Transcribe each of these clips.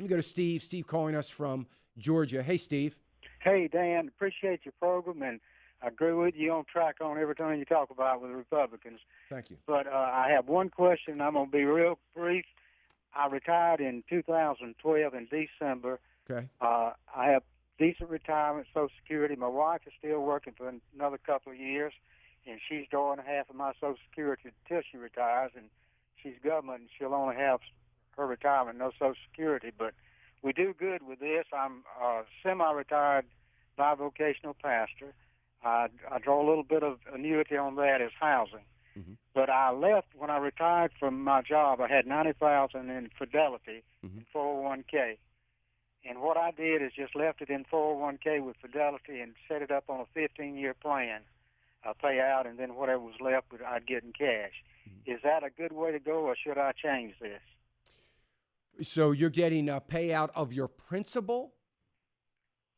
Let me go to Steve. Steve calling us from Georgia. Hey, Steve. Hey, Dan, appreciate your program, and I agree with you on track on everything you talk about with the Republicans. Thank you. But I have one question. I'm going to be real brief. I retired in 2012 in December. Okay. I have decent retirement, Social Security. My wife is still working for another couple of years, and she's drawing half of my Social Security until she retires, and she's government, and she'll only have her retirement, no Social Security. But we do good with this. I'm a semi-retired bivocational pastor. I draw a little bit of annuity on that as housing. Mm-hmm. But I left when I retired from my job. I had $90,000 in Fidelity in 401k. And what I did is just left it in 401k with Fidelity and set it up on a 15-year plan. I'll pay out, and then whatever was left, I'd get in cash. Is that a good way to go, or should I change this? So you're getting a payout of your principal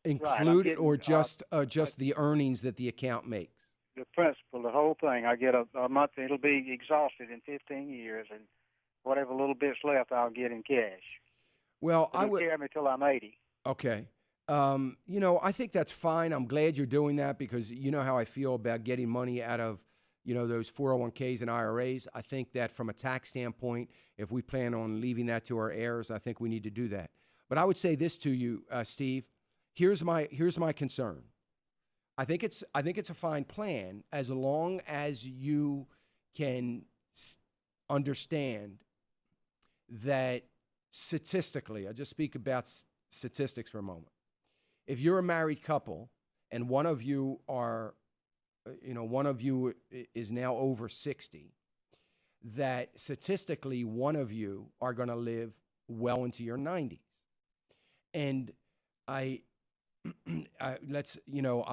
included, getting, or just the earnings that the account makes? The principal, the whole thing. I get a month. It'll be exhausted in 15 years, and whatever little bit's left, I'll get in cash. Well, I It'll would. carry me till I'm 80. Okay. I think that's fine. I'm glad you're doing that because you know how I feel about getting money out of, those 401ks and IRAs. I think that from a tax standpoint, if we plan on leaving that to our heirs, I think we need to do that. But I would say this to you, Steve. Here's my concern. I think it's a fine plan as long as you can understand that statistically, I'll just speak about statistics for a moment. If you're a married couple and one of you is now over 60, that statistically one of you are going to live well into your 90s. And I'm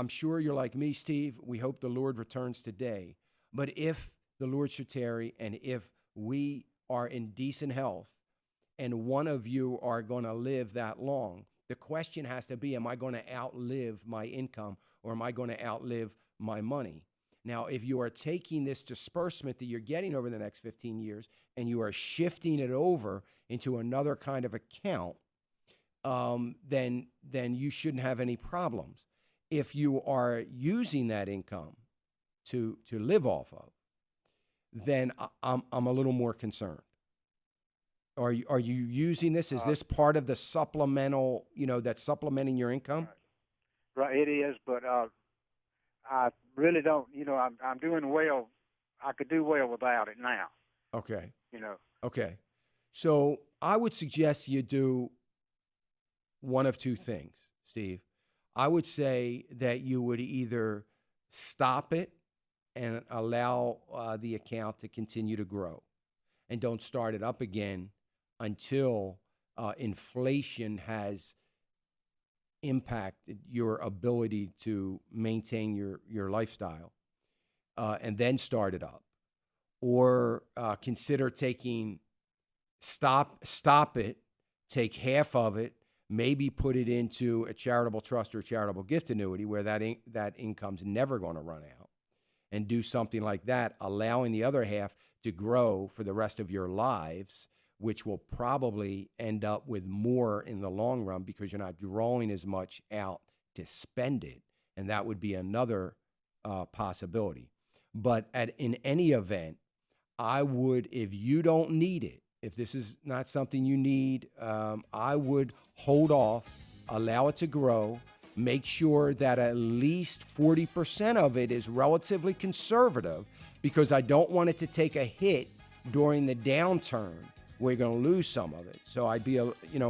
sure you're like me, Steve. We hope the Lord returns today. But if the Lord should tarry and if we are in decent health and one of you are going to live that long, the question has to be, am I going to outlive my income or am I going to outlive my money? Now, if you are taking this disbursement that you're getting over the next 15 years and you are shifting it over into another kind of account, then you shouldn't have any problems. If you are using that income to live off of, then I'm a little more concerned. Are you using this? Is this part of the supplemental, that's supplementing your income? Right, it is, but I really don't, I'm doing well. I could do well without it now. Okay. Okay. So I would suggest you do one of two things, Steve. I would say that you would either stop it and allow the account to continue to grow and don't start it up again until inflation has impacted your ability to maintain your lifestyle, and then start it up. Or consider stop it, take half of it, maybe put it into a charitable trust or a charitable gift annuity where that income's never going to run out, and do something like that, allowing the other half to grow for the rest of your lives, which will probably end up with more in the long run because you're not drawing as much out to spend it. And that would be another possibility. But in any event, I would, if you don't need it, if this is not something you need, I would hold off, allow it to grow, make sure that at least 40% of it is relatively conservative, because I don't want it to take a hit during the downturn. We're going to lose some of it. So I'd be,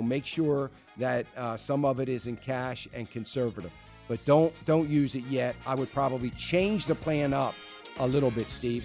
make sure that some of it is in cash and conservative. But don't use it yet. I would probably change the plan up a little bit, Steve.